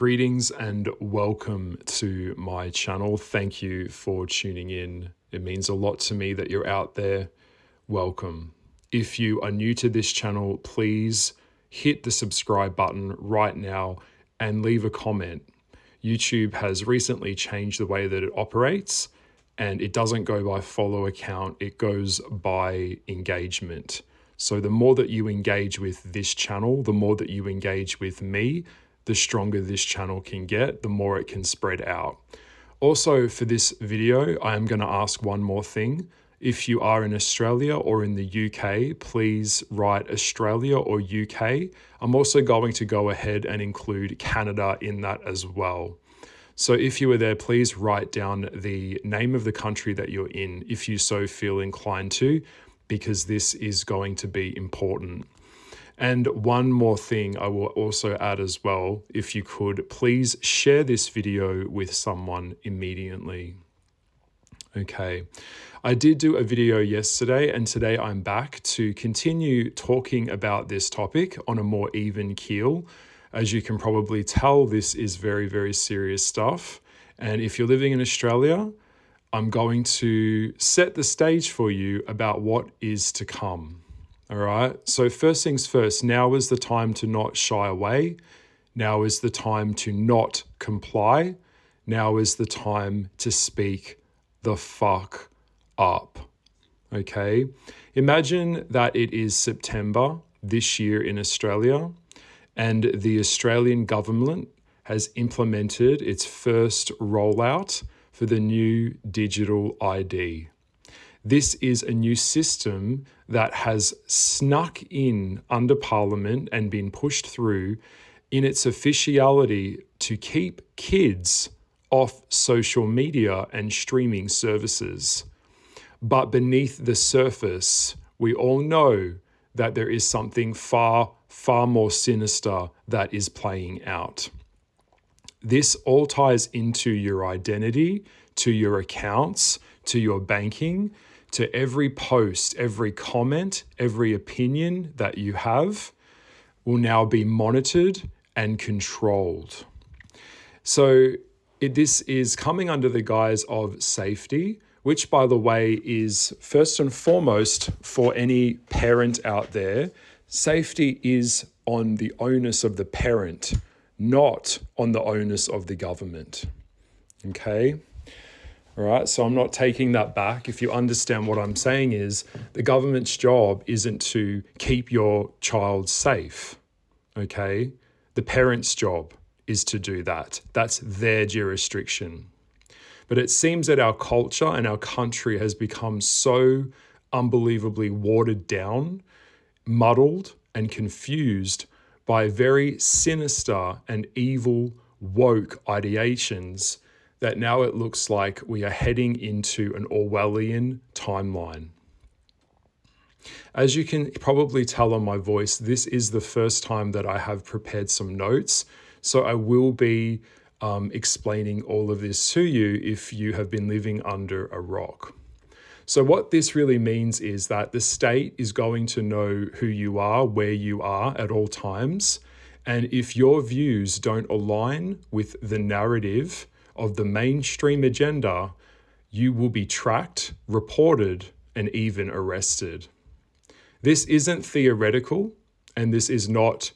Greetings and welcome to my channel. Thank you for tuning in. It means a lot to me that you're out there. Welcome. If you are new to this channel, please hit the subscribe button right now and leave a comment. YouTube has recently changed the way that it operates, and it doesn't go by follow account, it goes by engagement. So the more that you engage with this channel, the more that you engage with me, the stronger this channel can get, the more it can spread out. Also, for this video, I am going to ask one more thing. If you are in Australia or in the UK, please write Australia or UK. I'm also going to go ahead and include Canada in that as well. So if you are there, please write down the name of the country that you're in, if you so feel inclined to, because this is going to be important. And one more thing I will also add as well, if you could, please share this video with someone immediately. Okay, I did do a video yesterday, and today I'm back to continue talking about this topic on a more even keel. As you can probably tell, this is very, very serious stuff. And if you're living in Australia, I'm going to set the stage for you about what is to come. All right, so first things first, now is the time to not shy away. Now is the time to not comply. Now is the time to speak the fuck up. Okay, imagine that it is September this year in Australia, and the Australian government has implemented its first rollout for the new digital ID. This is a new system that has snuck in under Parliament and been pushed through in its officiality to keep kids off social media and streaming services. But beneath the surface, we all know that there is something far, far more sinister that is playing out. This all ties into your identity, to your accounts, to your banking, to every post, every comment, every opinion that you have will now be monitored and controlled. So this is coming under the guise of safety, which, by the way, is first and foremost for any parent out there. Safety is on the onus of the parent, not on the onus of the government. Okay? All right, so I'm not taking that back. If you understand what I'm saying is the government's job isn't to keep your child safe, okay? The parent's job is to do that. That's their jurisdiction. But it seems that our culture and our country has become so unbelievably watered down, muddled, and confused by very sinister and evil woke ideations that now it looks like we are heading into an Orwellian timeline. As you can probably tell on my voice, this is the first time that I have prepared some notes, so I will be explaining all of this to you if you have been living under a rock. So what this really means is that the state is going to know who you are, where you are at all times, and if your views don't align with the narrative of the mainstream agenda, you will be tracked, reported, and even arrested. This isn't theoretical, and this is not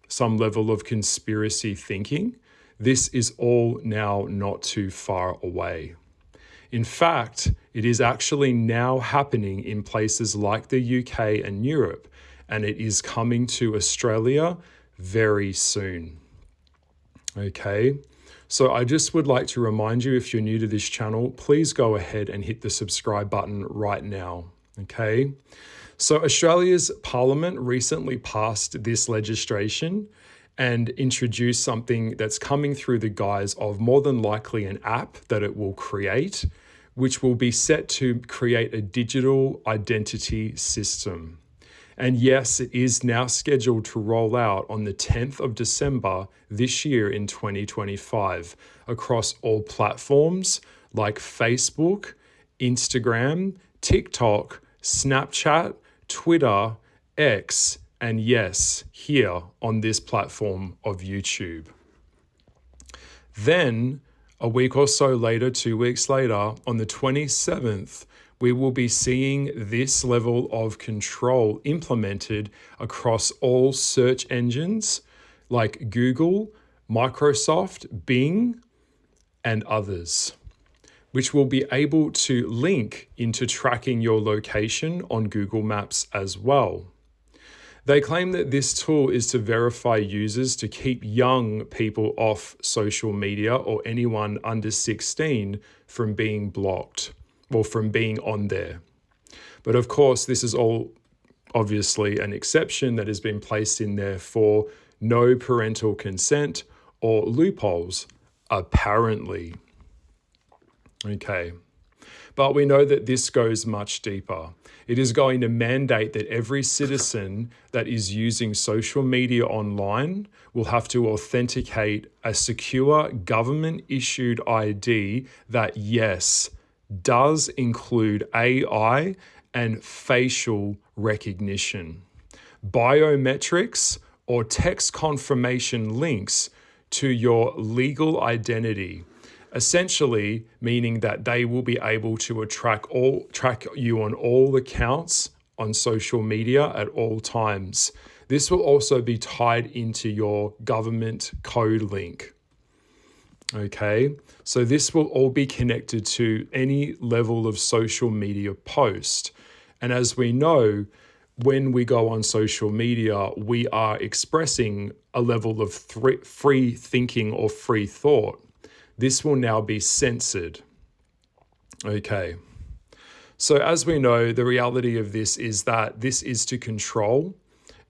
some level of conspiracy thinking. This is all now not too far away. In fact, it is actually now happening in places like the UK and Europe, and it is coming to Australia very soon. Okay? So I just would like to remind you, if you're new to this channel, please go ahead and hit the subscribe button right now, okay? So Australia's Parliament recently passed this legislation and introduced something that's coming through the guise of more than likely an app that it will create, which will be set to create a digital identity system. And yes, it is now scheduled to roll out on the 10th of December this year in 2025 across all platforms like Facebook, Instagram, TikTok, Snapchat, Twitter, X, and yes, here on this platform of YouTube. Then, a week or so later, 2 weeks later, on the 27th, we will be seeing this level of control implemented across all search engines like Google, Microsoft, Bing, and others, which will be able to link into tracking your location on Google Maps as well. They claim that this tool is to verify users to keep young people off social media or anyone under 16 from being blocked or from being on there. But of course, this is all obviously an exception that has been placed in there for no parental consent or loopholes, apparently. Okay. But we know that this goes much deeper. It is going to mandate that every citizen that is using social media online will have to authenticate a secure government-issued ID that, yes, does include AI and facial recognition, biometrics, or text confirmation links to your legal identity. Essentially meaning that they will be able to track you on all accounts on social media at all times. This will also be tied into your government code link. Okay, so this will all be connected to any level of social media post. And as we know, when we go on social media, we are expressing a level of free thinking or free thought. This will now be censored. Okay. So as we know, the reality of this is that this is to control,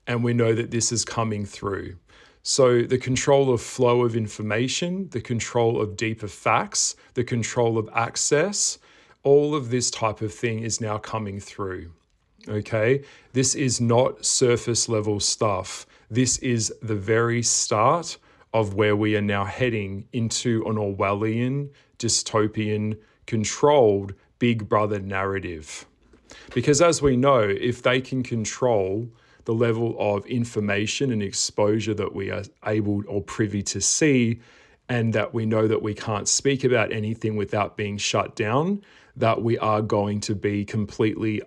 and we know that this is coming through. So the control of flow of information, the control of deeper facts, the control of access, all of this type of thing is now coming through. Okay. This is not surface level stuff. This is the very start of where we are now heading into an Orwellian, dystopian, controlled Big Brother narrative. Because as we know, if they can control the level of information and exposure that we are able or privy to see, and that we know that we can't speak about anything without being shut down, that we are going to be completely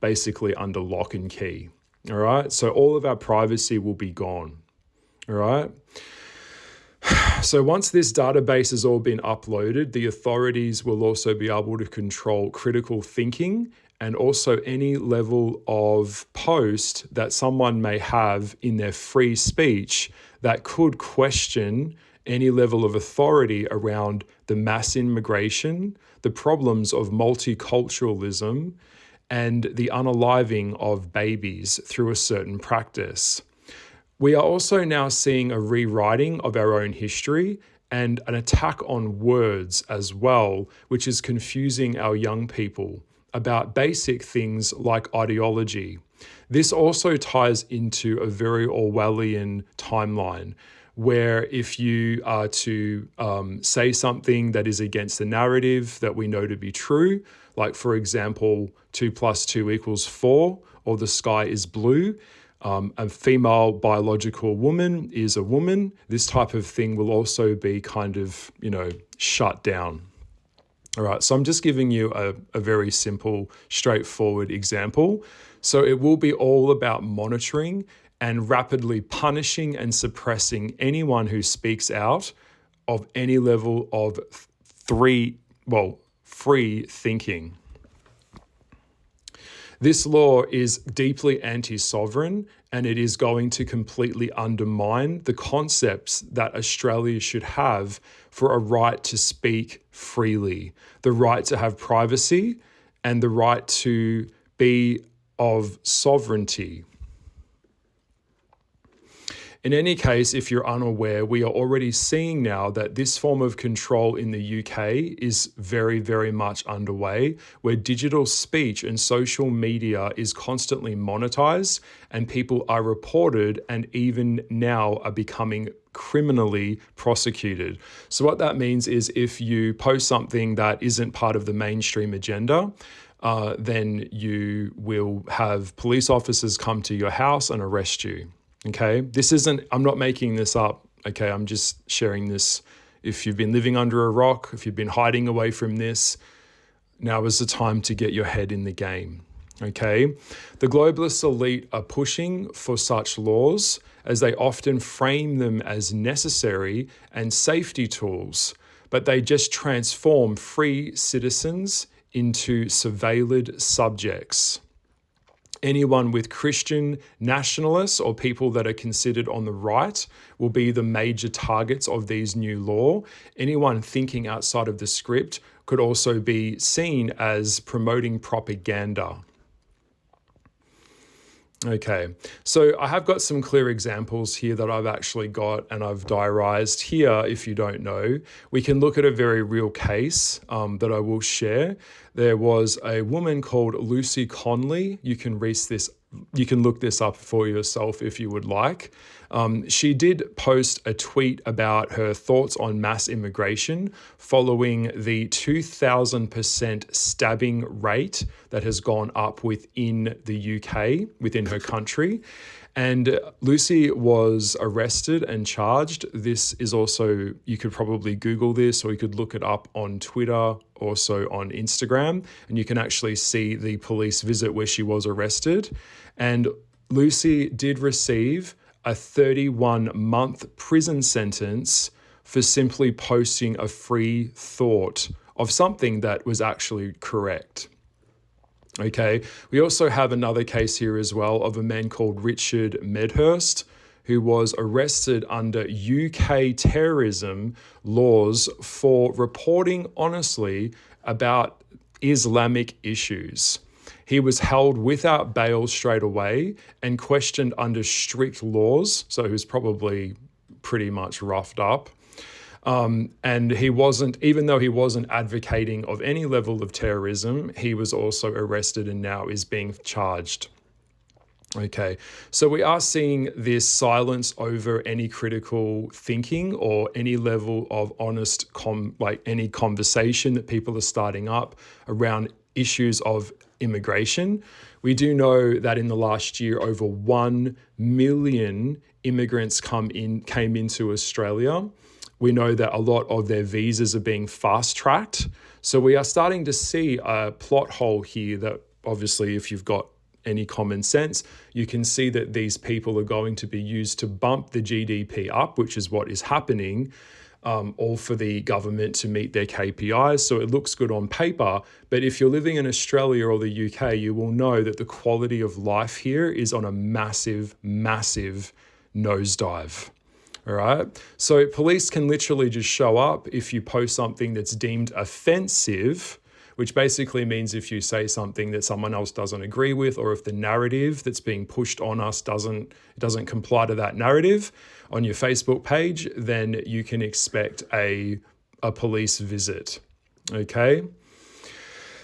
basically under lock and key. All right. So all of our privacy will be gone. All right. So once this database has all been uploaded, the authorities will also be able to control critical thinking and also any level of post that someone may have in their free speech that could question any level of authority around the mass immigration, the problems of multiculturalism, and the unaliving of babies through a certain practice. We are also now seeing a rewriting of our own history and an attack on words as well, which is confusing our young people about basic things like ideology. This also ties into a very Orwellian timeline, where if you are to say something that is against the narrative that we know to be true, like for example, 2 + 2 = 4, or the sky is blue, a female biological woman is a woman, this type of thing will also be kind of, shut down. All right, so I'm just giving you a very simple, straightforward example. So it will be all about monitoring and rapidly punishing and suppressing anyone who speaks out of any level of free thinking. This law is deeply anti-sovereign, and it is going to completely undermine the concepts that Australia should have for a right to speak freely, the right to have privacy, and the right to be of sovereignty. In any case, if you're unaware, we are already seeing now that this form of control in the UK is very, very much underway, where digital speech and social media is constantly monetized, and people are reported and even now are becoming criminally prosecuted. So what that means is if you post something that isn't part of the mainstream agenda, then you will have police officers come to your house and arrest you. Okay, I'm not making this up. Okay, I'm just sharing this, If you've been living under a rock, if you've been hiding away from this, now is the time to get your head in the game. Okay? The globalist elite are pushing for such laws as they often frame them as necessary and safety tools, but they just transform free citizens into surveilled subjects. Anyone with Christian nationalists or people that are considered on the right will be the major targets of these new law. Anyone thinking outside of the script could also be seen as promoting propaganda. Okay, so I have got some clear examples here that I've actually got and I've diarized here. If you don't know, we can look at a very real case that I will share. There was a woman called Lucy Conley. You can look this up for yourself if you would like. She did post a tweet about her thoughts on mass immigration following the 2,000% stabbing rate that has gone up within the UK, within her country. And Lucy was arrested and charged. This is also, you could probably Google this, or you could look it up on Twitter, also on Instagram, and you can actually see the police visit where she was arrested. And Lucy did receive a 31-month prison sentence for simply posting a free thought of something that was actually correct. Okay, we also have another case here as well of a man called Richard Medhurst, who was arrested under UK terrorism laws for reporting honestly about Islamic issues. He was held without bail straight away and questioned under strict laws, so he was probably pretty much roughed up. And he wasn't, even though he wasn't advocating of any level of terrorism, he was also arrested and now is being charged. Okay, so we are seeing this silence over any critical thinking or any level of honest, any conversation that people are starting up around issues of immigration. We do know that in the last year, over 1 million immigrants came into Australia. We know that a lot of their visas are being fast-tracked. So we are starting to see a plot hole here that obviously, if you've got any common sense, you can see that these people are going to be used to bump the GDP up, which is what is happening, all for the government to meet their KPIs. So it looks good on paper. But if you're living in Australia or the UK, you will know that the quality of life here is on a massive, massive nosedive. All right. So police can literally just show up if you post something that's deemed offensive, which basically means if you say something that someone else doesn't agree with, or if the narrative that's being pushed on us doesn't comply to that narrative on your Facebook page, then you can expect a police visit. Okay.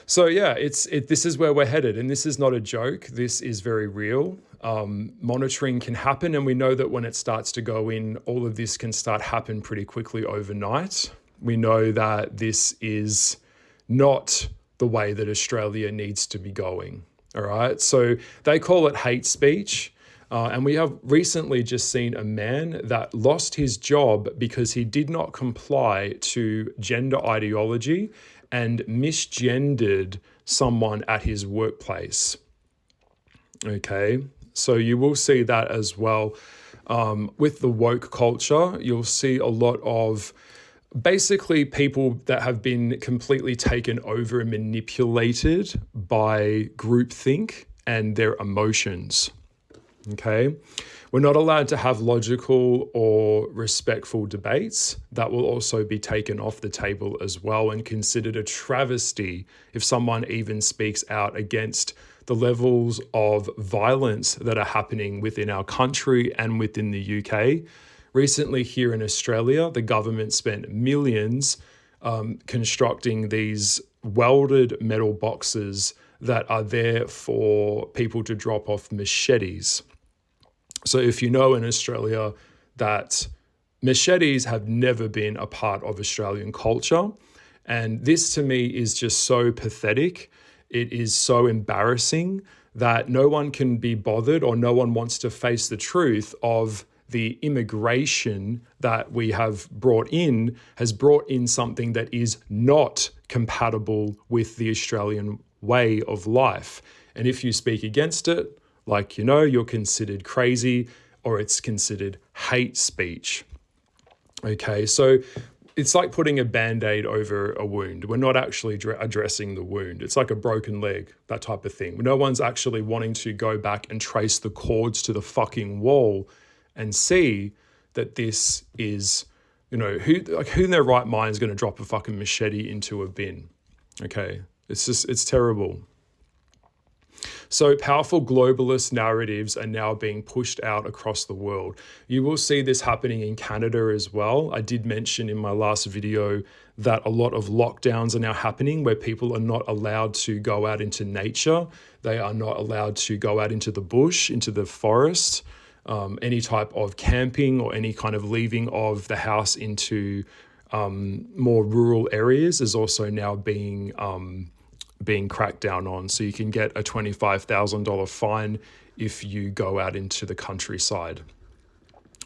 So yeah, this is where we're headed, and this is not a joke. This is very real. Monitoring can happen, and we know that when it starts to go in, all of this can start happen pretty quickly overnight. We know that this is not the way that Australia needs to be going. All right, so they call it hate speech. And we have recently just seen a man that lost his job because he did not comply to gender ideology and misgendered someone at his workplace. Okay, so you will see that as well. With the woke culture, you'll see a lot of basically people that have been completely taken over and manipulated by groupthink and their emotions. Okay, we're not allowed to have logical or respectful debates. That will also be taken off the table as well and considered a travesty if someone even speaks out against the levels of violence that are happening within our country and within the UK. Recently here in Australia, the government spent millions constructing these welded metal boxes that are there for people to drop off machetes. So if you know in Australia that machetes have never been a part of Australian culture, and this to me is just so pathetic. It is so embarrassing that no one can be bothered or no one wants to face the truth of the immigration that we have brought in has brought in something that is not compatible with the Australian way of life. And if you speak against it, like, you're considered crazy, or it's considered hate speech. Okay, so it's like putting a Band-Aid over a wound. We're not actually addressing the wound. It's like a broken leg, that type of thing. No one's actually wanting to go back and trace the cords to the fucking wall and see that this is, who in their right mind is going to drop a fucking machete into a bin? Okay, it's terrible. So powerful globalist narratives are now being pushed out across the world. You will see this happening in Canada as well. I did mention in my last video that a lot of lockdowns are now happening where people are not allowed to go out into nature. They are not allowed to go out into the bush, into the forest. Any type of camping or any kind of leaving of the house into more rural areas is also now being cracked down on. So you can get a $25,000 fine if you go out into the countryside.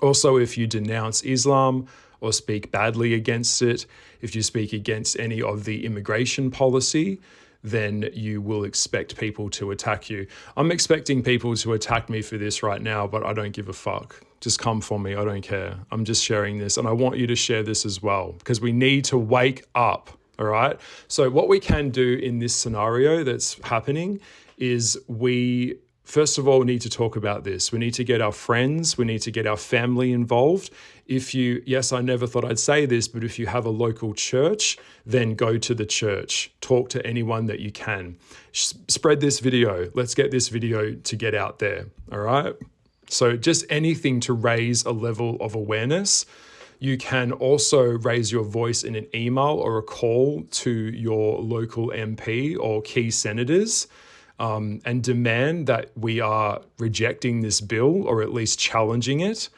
Also, if you denounce Islam or speak badly against it, if you speak against any of the immigration policy, then you will expect people to attack you. I'm expecting people to attack me for this right now, but I don't give a fuck. Just come for me, I don't care. I'm just sharing this, and I want you to share this as well, because we need to wake up. All right. So what we can do in this scenario that's happening is we, first of all, need to talk about this. We need to get our friends, we need to get our family involved. Yes, I never thought I'd say this, but if you have a local church, then go to the church. Talk to anyone that you can. Spread this video. Let's get this video to get out there. All right. So just anything to raise a level of awareness. You can also raise your voice in an email or a call to your local MP or key senators and demand that we are rejecting this bill or at least challenging it.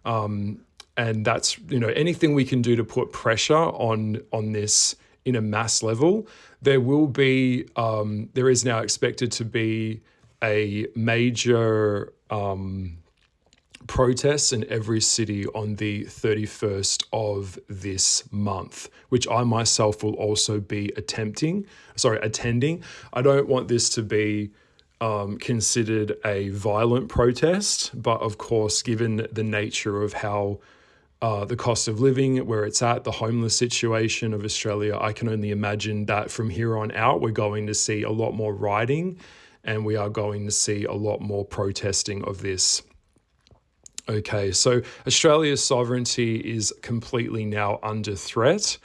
And that's, anything we can do to put pressure on this in a mass level. There is now expected to be a major protests in every city on the 31st of this month, which I myself will also be attending. I don't want this to be considered a violent protest, but of course, given the nature of how the cost of living, where it's at, the homeless situation of Australia, I can only imagine that from here on out, we're going to see a lot more rioting and we are going to see a lot more protesting of this. Okay, so Australia's sovereignty is completely now under threat,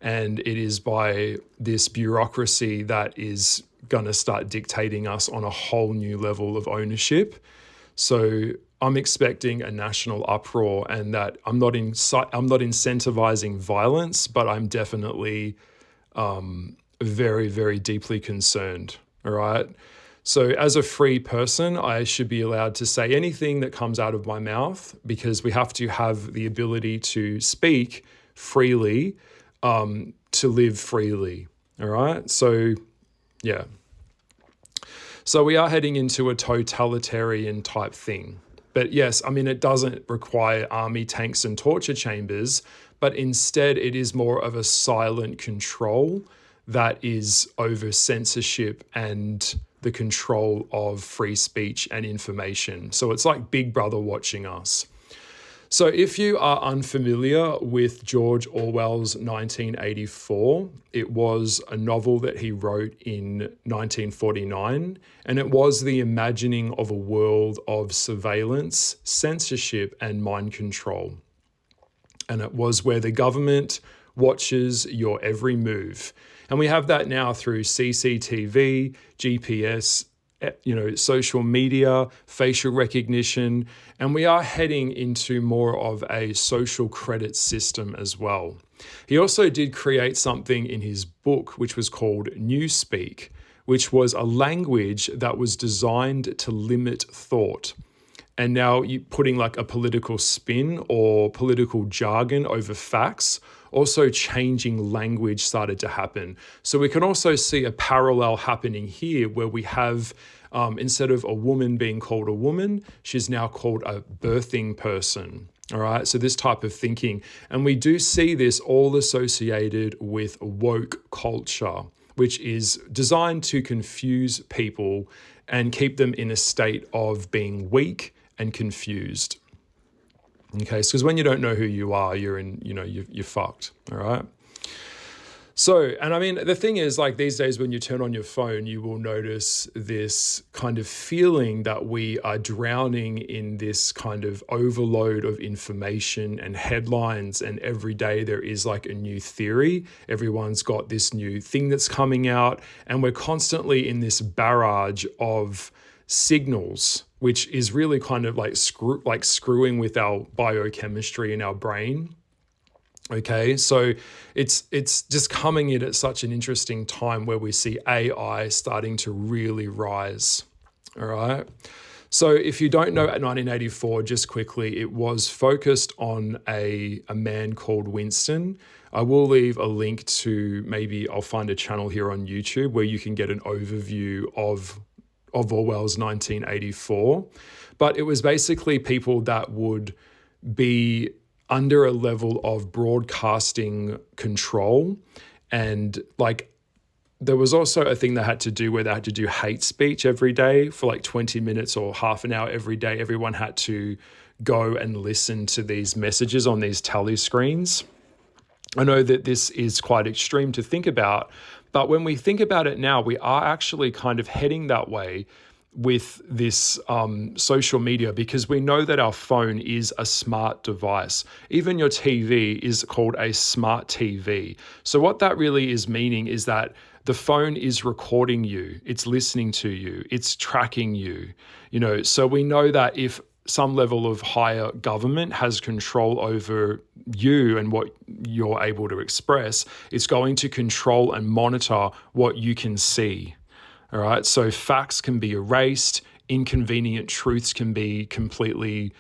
and it is by this bureaucracy that is going to start dictating us on a whole new level of ownership. So I'm expecting a national uproar, and that I'm not incentivizing violence, but I'm definitely very, very deeply concerned. All right. So as a free person, I should be allowed to say anything that comes out of my mouth, because we have to have the ability to speak freely, to live freely. All right. So, yeah. So we are heading into a totalitarian type thing. But yes, it doesn't require army, tanks, and torture chambers, but instead it is more of a silent control that is over censorship and the control of free speech and information. So it's like Big Brother watching us. So if you are unfamiliar with George Orwell's 1984, it was a novel that he wrote in 1949, and it was the imagining of a world of surveillance, censorship, and mind control. And it was where the government watches your every move. And we have that now through CCTV, GPS, social media, facial recognition, and we are heading into more of a social credit system as well. He also did create something in his book which was called Newspeak, which was a language that was designed to limit thought. And now you putting like a political spin or political jargon over facts, also changing language started to happen. So we can also see a parallel happening here where we have Instead of a woman being called a woman, she's now called a birthing person. All right, so this type of thinking. And we do see this all associated with woke culture, which is designed to confuse people and keep them in a state of being weak and confused. Okay, because when you don't know who you are, you're fucked. All right. So, and I mean, the thing is, like these days when you turn on your phone, you will notice this kind of feeling that we are drowning in this kind of overload of information and headlines. And every day there is like a new theory. Everyone's got this new thing that's coming out. And we're constantly in this barrage of signals, which is really kind of like screwing with our biochemistry in our brain. Okay, so it's just coming in at such an interesting time where we see AI starting to really rise. All right. So if you don't know, at 1984, just quickly, it was focused on a man called Winston. I will leave a link to, maybe I'll find a channel here on YouTube where you can get an overview of Orwell's 1984. But it was basically people that would be under a level of broadcasting control. And like, there was also a thing that had to do where they had to do hate speech every day for like 20 minutes or half an hour every day. Everyone had to go and listen to these messages on these tally screens. I know that this is quite extreme to think about, but when we think about it now, we are actually kind of heading that way with this social media, because we know that our phone is a smart device. Even your TV is called a smart TV. So what that really is meaning is that the phone is recording you, it's listening to you, it's tracking you, so we know that if some level of higher government has control over you and what you're able to express, it's going to control and monitor what you can see. All right, so facts can be erased, inconvenient truths can be completely,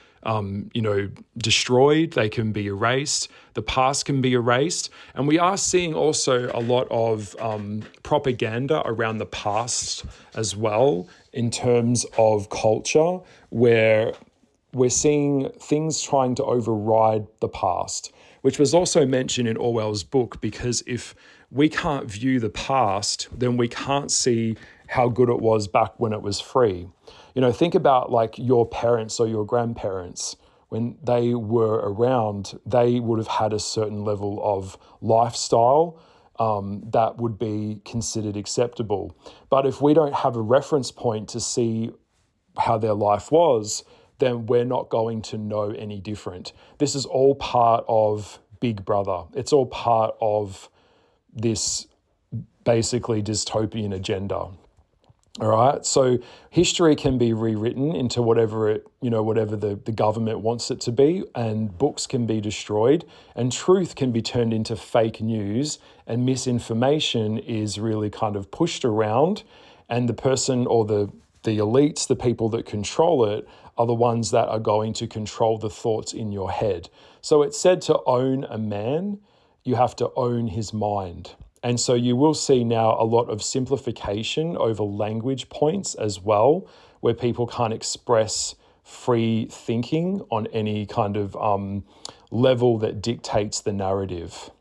destroyed. They can be erased. The past can be erased. And we are seeing also a lot of propaganda around the past as well, in terms of culture, where we're seeing things trying to override the past, which was also mentioned in Orwell's book, because if we can't view the past, then we can't see how good it was back when it was free. Think about like your parents or your grandparents. When they were around, they would have had a certain level of lifestyle that would be considered acceptable. But if we don't have a reference point to see how their life was, then we're not going to know any different. This is all part of Big Brother. It's all part of this basically dystopian agenda. All right. So history can be rewritten into whatever the government wants it to be, and books can be destroyed, and truth can be turned into fake news, and misinformation is really kind of pushed around, and the person or the elites, the people that control it, are the ones that are going to control the thoughts in your head. So it's said to own a man, you have to own his mind. And so you will see now a lot of simplification over language points as well, where people can't express free thinking on any kind of level that dictates the narrative.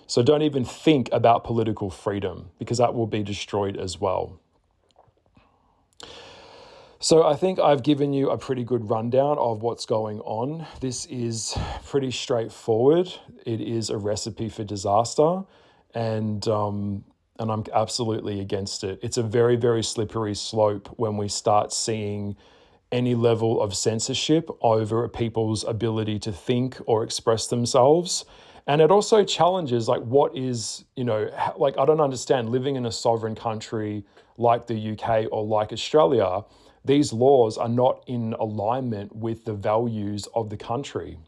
So don't even think about political freedom, because that will be destroyed as well. So I think I've given you a pretty good rundown of what's going on. This is pretty straightforward. It is a recipe for disaster. And I'm absolutely against it. It's a very, very slippery slope when we start seeing any level of censorship over people's ability to think or express themselves. And it also challenges, like, what is, like, I don't understand, living in a sovereign country like the UK or like Australia, these laws are not in alignment with the values of the country.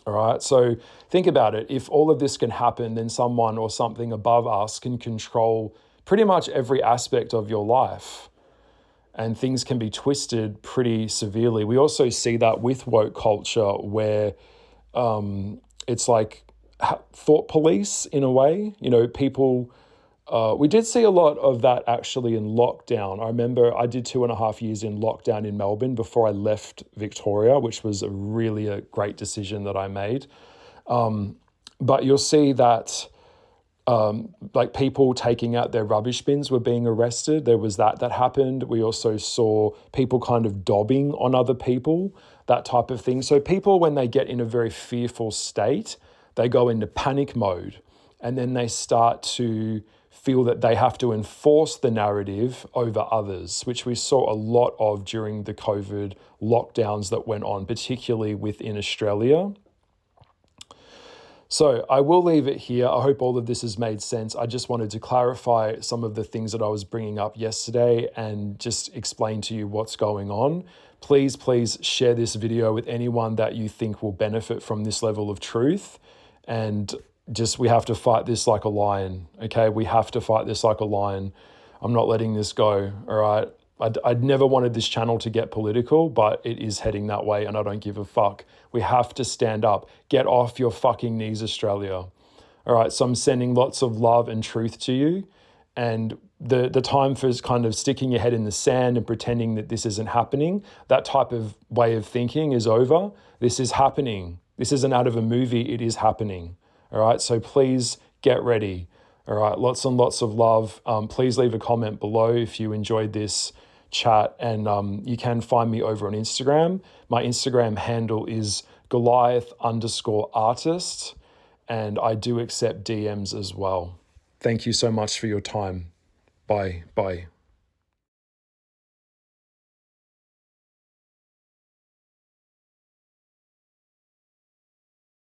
All right, so think about it. If all of this can happen, then someone or something above us can control pretty much every aspect of your life, and things can be twisted pretty severely. We also see that with woke culture, where it's like thought police in a way. People We did see a lot of that actually in lockdown. I remember I did 2.5 years in lockdown in Melbourne before I left Victoria, which was really a great decision that I made. But you'll see that like people taking out their rubbish bins were being arrested. There was that happened. We also saw people kind of dobbing on other people, that type of thing. So people, when they get in a very fearful state, they go into panic mode, and then they start to feel that they have to enforce the narrative over others, which we saw a lot of during the COVID lockdowns that went on, particularly within Australia. So I will leave it here. I hope all of this has made sense. I just wanted to clarify some of the things that I was bringing up yesterday and just explain to you what's going on. Please share this video with anyone that you think will benefit from this level of truth. And just, we have to fight this like a lion, okay? We have to fight this like a lion. I'm not letting this go, all right? I'd never wanted this channel to get political, but it is heading that way, and I don't give a fuck. We have to stand up. Get off your fucking knees, Australia. All right, so I'm sending lots of love and truth to you, and the time for kind of sticking your head in the sand and pretending that this isn't happening, that type of way of thinking is over. This is happening. This isn't out of a movie, it is happening. All right, so please get ready. All right, lots and lots of love. Please leave a comment below if you enjoyed this chat, and you can find me over on Instagram. My Instagram handle is Goliath_artist, and I do accept DMs as well. Thank you so much for your time. Bye.